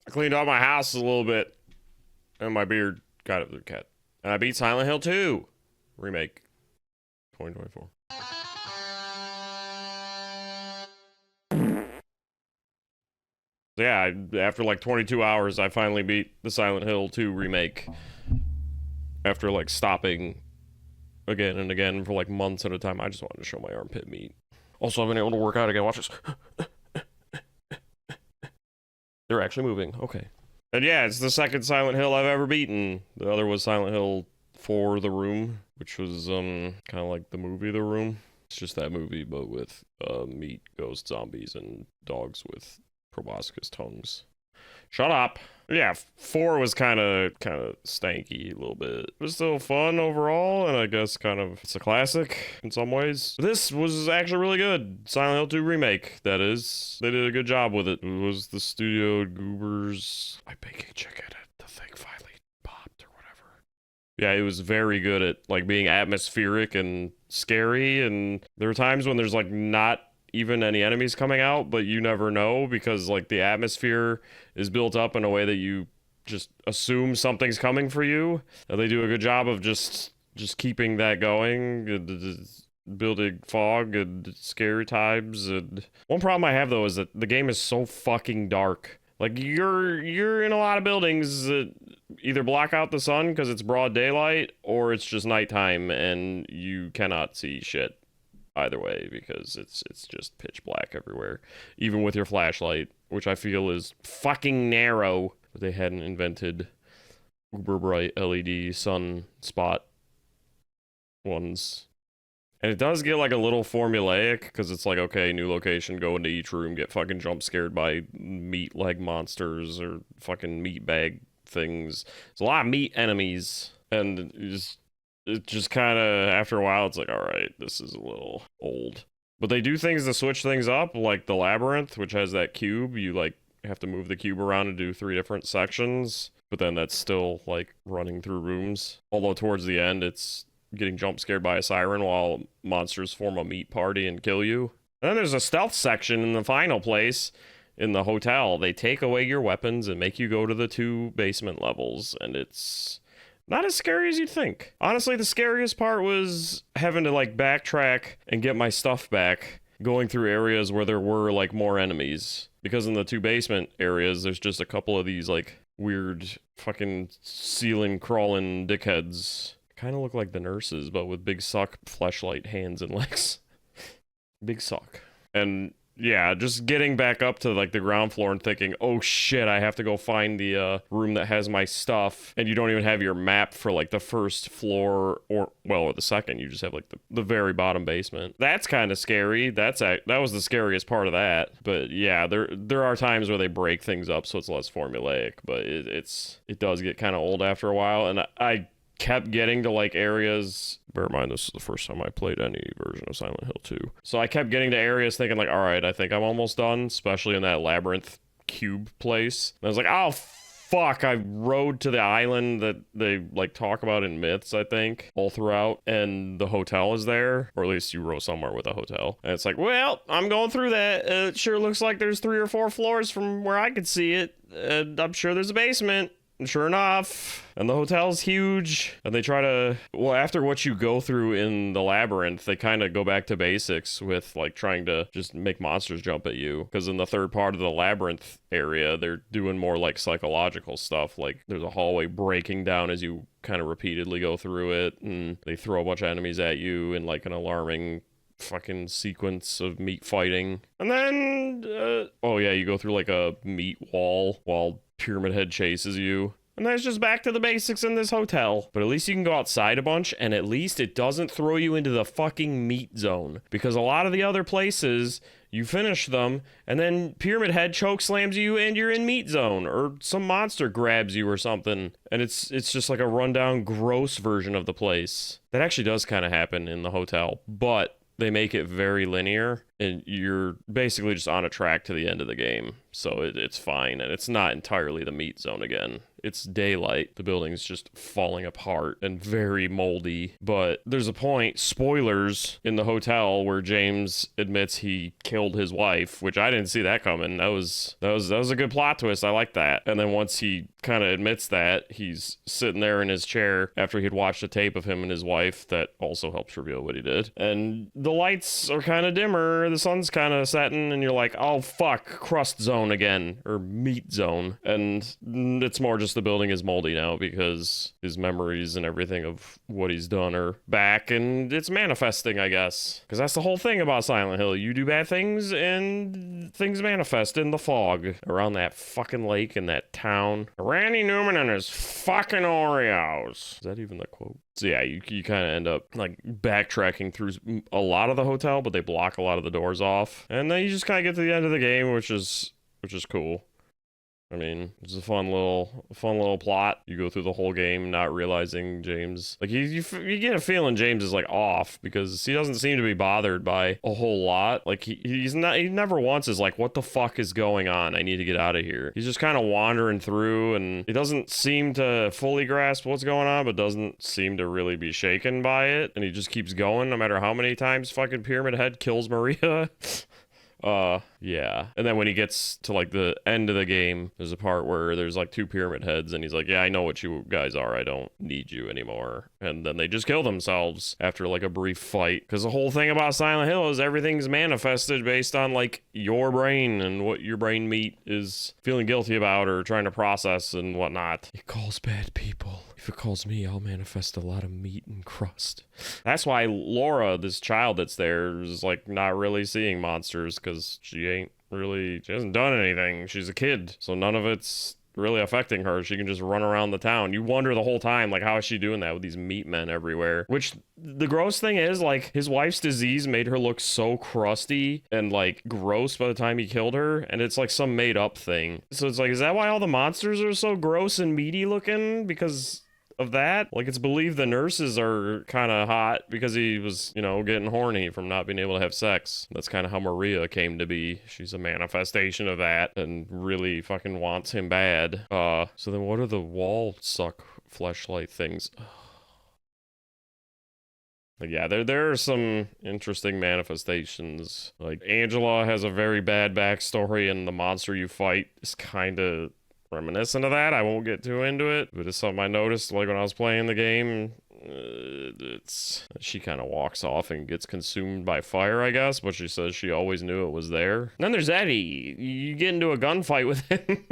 I cleaned out my house a little bit, and my beard got it with the cat. And I beat Silent Hill 2 Remake 2024. Yeah, after like 22 hours, I finally beat the Silent Hill 2 Remake. After like stopping again and again for like months at a time. I just wanted to show my armpit meat. Also, I've been able to work out again. Watch this. They're actually moving. Okay. And yeah, it's the second Silent Hill I've ever beaten. The other was Silent Hill 4 The Room, which was kind of like the movie The Room. It's just that movie, but with meat, ghost zombies, and dogs with proboscis tongues. Shut up. Yeah, 4 was kind of stanky a little bit. It was still fun overall, and I guess it's a classic in some ways. This was actually really good. Silent Hill 2 Remake, that is. They did a good job with it. It was the Studio Goobers. My baking chicken, the thing finally popped or whatever. Yeah, it was very good at like being atmospheric and scary, and there were times when there's like not even any enemies coming out, but you never know because like the atmosphere is built up in a way that you just assume something's coming for you. And they do a good job of just keeping that going, building fog and scary times. And one problem I have though is that the game is so fucking dark. Like you're in a lot of buildings that either block out the sun because it's broad daylight or it's just nighttime and you cannot see shit. Either way, because it's just pitch black everywhere, even with your flashlight, which I feel is fucking narrow. They hadn't invented uber bright LED sun spot ones. And it does get like a little formulaic, because it's like, okay, new location, go into each room, get fucking jump scared by meat leg monsters or fucking meat bag things. There's a lot of meat enemies, and it just kind of, after a while, it's like, all right, this is a little old. But they do things to switch things up, like the labyrinth, which has that cube. You, like, have to move the cube around and do 3 different sections. But then that's still, like, running through rooms. Although towards the end, it's getting jump scared by a siren while monsters form a meat party and kill you. And then there's a stealth section in the final place in the hotel. They take away your weapons and make you go to the 2 basement levels, and it's not as scary as you'd think. Honestly, the scariest part was having to like backtrack and get my stuff back, going through areas where there were like more enemies. Because in the 2 basement areas, there's just a couple of these like weird fucking ceiling crawling dickheads. Kind of look like the nurses, but with big suck fleshlight hands and legs. Big suck. And yeah, just getting back up to like the ground floor and thinking, oh shit, I have to go find the room that has my stuff, and you don't even have your map for like the first floor or the second. You just have like the very bottom basement. That's kind of scary. That was the scariest part of that. But yeah, there are times where they break things up so it's less formulaic, but it does get kind of old after a while, and I kept getting to like areas. Bear in mind, this is the first time I played any version of Silent Hill 2. So I kept getting to areas thinking like, all right, I think I'm almost done, especially in that labyrinth cube place. And I was like, oh fuck, I rode to the island that they like talk about in myths, I think, all throughout, and the hotel is there, or at least you row somewhere with a hotel. And it's like, well, I'm going through that. It sure looks like there's 3 or 4 floors from where I could see it. I'm sure there's a basement. And sure enough, and the hotel's huge, and they try to, well, after what you go through in the labyrinth, they kind of go back to basics with, like, trying to just make monsters jump at you, because in the third part of the labyrinth area, they're doing more, like, psychological stuff, like, there's a hallway breaking down as you kind of repeatedly go through it, and they throw a bunch of enemies at you in, like, an alarming fucking sequence of meat fighting. And then, oh yeah, you go through, like, a meat wall while Pyramid Head chases you. And then it's just back to the basics in this hotel. But at least you can go outside a bunch, and at least it doesn't throw you into the fucking meat zone. Because a lot of the other places, you finish them, and then Pyramid Head choke slams you, and you're in meat zone. Or some monster grabs you or something. And it's just like a rundown, gross version of the place. That actually does kind of happen in the hotel. But they make it very linear. and you're basically just on a track to the end of the game. So it's fine, and it's not entirely the meat zone again. It's daylight. The building's just falling apart and very moldy. But there's a point, spoilers, in the hotel where James admits he killed his wife, which I didn't see that coming. That was a good plot twist. I like that. And then once he kind of admits that, he's sitting there in his chair after he'd watched a tape of him and his wife that also helps reveal what he did. And the lights are kind of dimmer. The sun's kind of setting, and you're like, oh fuck, crust zone again, or meat zone. And it's more just the building is moldy now because his memories and everything of what he's done are back, and it's manifesting, I guess. Because that's the whole thing about Silent Hill. You do bad things and things manifest in the fog around that fucking lake in that town. Randy Newman and his fucking Oreos. Is that even the quote? So yeah, you kind of end up like backtracking through a lot of the hotel, but they block a lot of the doors off. And then you just kind of get to the end of the game, which is cool. I mean, it's a fun little plot. You go through the whole game not realizing James, like you get a feeling James is like off because he doesn't seem to be bothered by a whole lot. Like he never once is like, what the fuck is going on? I need to get out of here. He's just kind of wandering through, and he doesn't seem to fully grasp what's going on, but doesn't seem to really be shaken by it. And he just keeps going no matter how many times fucking Pyramid Head kills Maria. Yeah. And then when he gets to like the end of the game, there's a part where there's like 2 pyramid heads, and he's like, yeah, I know what you guys are. I don't need you anymore. And then they just kill themselves after like a brief fight. Because the whole thing about Silent Hill is everything's manifested based on like your brain and what your brain meat is feeling guilty about or trying to process and whatnot. It calls bad people. If it calls me, I'll manifest a lot of meat and crust. That's why Laura, this child that's there, is like not really seeing monsters, because she hasn't done anything. She's a kid, so none of it's really affecting her. She can just run around the town. You wonder the whole time, like, how is she doing that with these meat men everywhere? Which, the gross thing is, like, his wife's disease made her look so crusty and, like, gross by the time he killed her, and it's, like, some made-up thing. So it's like, is that why all the monsters are so gross and meaty looking? Because of that? Like, it's believed the nurses are kind of hot because he was, you know, getting horny from not being able to have sex. That's kind of how Maria came to be. She's a manifestation of that and really fucking wants him bad. So then what are the wall suck fleshlight things? But yeah, there are some interesting manifestations. Like, Angela has a very bad backstory, and the monster you fight is kind of reminiscent of that. I won't get too into it, but it's something I noticed like when I was playing the game. She kind of walks off and gets consumed by fire, I guess, but she says she always knew it was there. And then there's Eddie. You get into a gunfight with him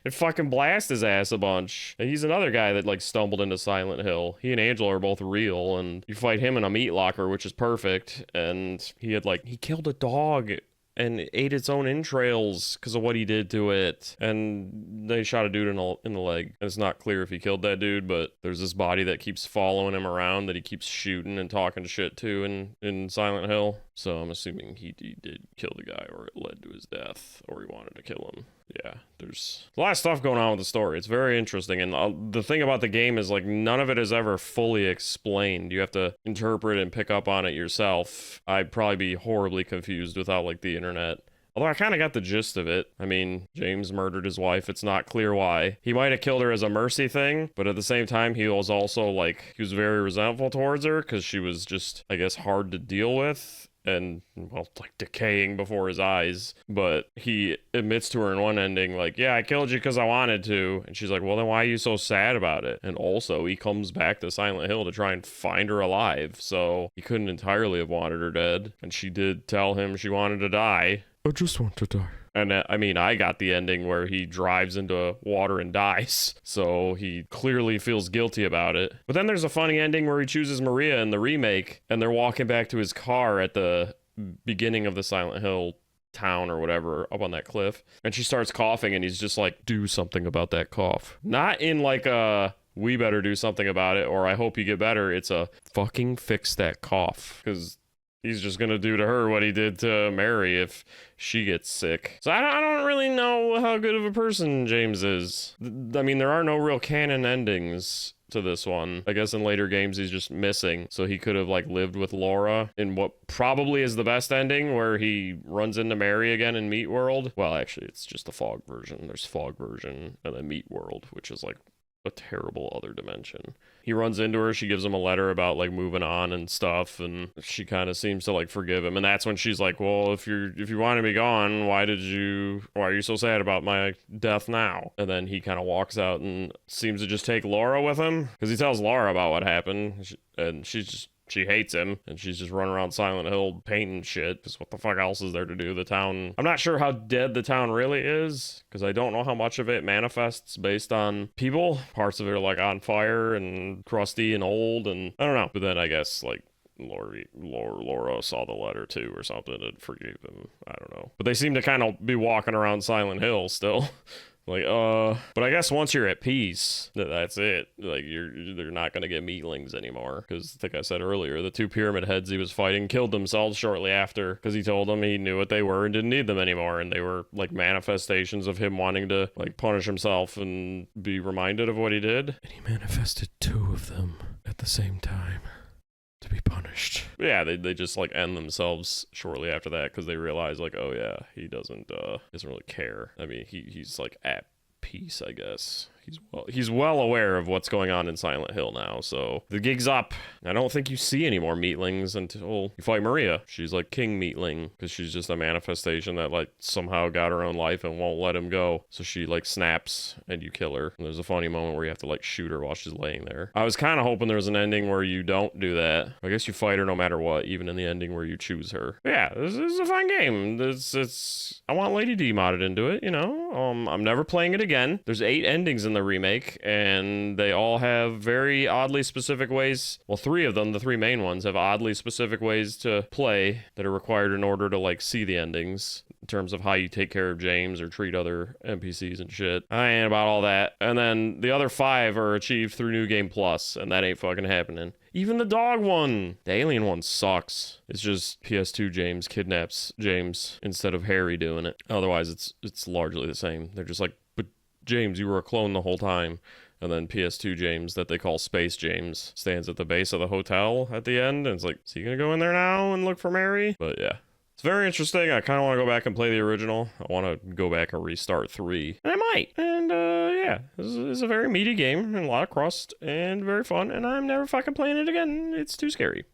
and fucking blast his ass a bunch. And he's another guy that like stumbled into Silent Hill. He and Angela are both real, and you fight him in a meat locker, which is perfect. And he killed a dog and ate its own entrails because of what he did to it. And they shot a dude in the leg. And it's not clear if he killed that dude, but there's this body that keeps following him around that he keeps shooting and talking shit to in Silent Hill. So I'm assuming he did kill the guy, or it led to his death, or he wanted to kill him. Yeah, there's a lot of stuff going on with the story. It's very interesting, and the thing about the game is, like, none of it is ever fully explained. You have to interpret and pick up on it yourself. I'd probably be horribly confused without, like, the internet. Although I kind of got the gist of it. I mean, James murdered his wife. It's not clear why. He might have killed her as a mercy thing, but at the same time, he was also, like, he was very resentful towards her because she was just, I guess, hard to deal with. And, well, like, decaying before his eyes. But he admits to her in one ending, like, yeah, I killed you because I wanted to. And she's like, well, then why are you so sad about it? And also, he comes back to Silent Hill to try and find her alive. So he couldn't entirely have wanted her dead. And she did tell him she wanted to die. I just want to die. And I mean, I got the ending where he drives into water and dies. So he clearly feels guilty about it. But then there's a funny ending where he chooses Maria in the remake, and they're walking back to his car at the beginning of the Silent Hill town or whatever, up on that cliff. And she starts coughing, and he's just like, do something about that cough. Not in like a, we better do something about it, or I hope you get better. It's a fucking fix that cough. Because he's just gonna do to her what he did to Mary if she gets sick. So I don't really know how good of a person James is. I mean, there are no real canon endings to this one. I guess in later games he's just missing, so he could have like lived with Laura in what probably is the best ending, where he runs into Mary again in Meat World. Well, actually it's just the Fog version. There's Fog version and then Meat World, which is like a terrible other dimension. He runs into her, she gives him a letter about like moving on and stuff, and she kind of seems to like forgive him, and that's when she's like, well, if you want to be gone, why are you so sad about my death now? And then he kind of walks out and seems to just take Laura with him, because he tells Laura about what happened, and she hates him, and she's just running around Silent Hill painting shit, because what the fuck else is there to do? The town, I'm not sure how dead the town really is, because I don't know how much of it manifests based on people. Parts of it are like on fire and crusty and old, and I don't know. But then I guess like Laura saw the letter too or something and forgave him. I don't know. But they seem to kind of be walking around Silent Hill still. Like, but I guess once you're at peace, that's it. Like, they're not gonna get meatlings anymore. Because, I think I said earlier, the 2 pyramid heads he was fighting killed themselves shortly after. Because he told them he knew what they were and didn't need them anymore. And they were, like, manifestations of him wanting to, like, punish himself and be reminded of what he did. And he manifested 2 of them at the same time to be punished. Yeah, they just like end themselves shortly after that, because they realize like, oh yeah, he doesn't really care. I mean, he's like at peace, I guess. He's well aware of what's going on in Silent Hill now, so the gig's up. I don't think you see any more meatlings until you fight Maria. She's like King Meatling, because she's just a manifestation that like somehow got her own life and won't let him go. So she like snaps and you kill her. And there's a funny moment where you have to like shoot her while she's laying there. I was kind of hoping there was an ending where you don't do that. I guess you fight her no matter what, even in the ending where you choose her. But yeah, this is a fun game. I want Lady D modded into it, you know? I'm never playing it again. There's 8 endings in the remake, and they all have very oddly specific ways. Well, 3 of them, the 3 main ones, have oddly specific ways to play that are required in order to like see the endings, in terms of how you take care of James or treat other NPCs and shit. I ain't about all that. And then the other 5 are achieved through New Game Plus, and that ain't fucking happening. Even the dog one. The alien one sucks. It's just PS2 James kidnaps James instead of Harry doing it. Otherwise, it's largely the same. They're just like, but James, you were a clone the whole time. And then PS2 James, that they call Space James, stands at the base of the hotel at the end, and it's like, is he gonna go in there now and look for Mary? But yeah. It's very interesting. I kind of want to go back and play the original. I want to go back and restart 3. And I might. And yeah, this is a very meaty game and a lot of crust and very fun. And I'm never fucking playing it again. It's too scary.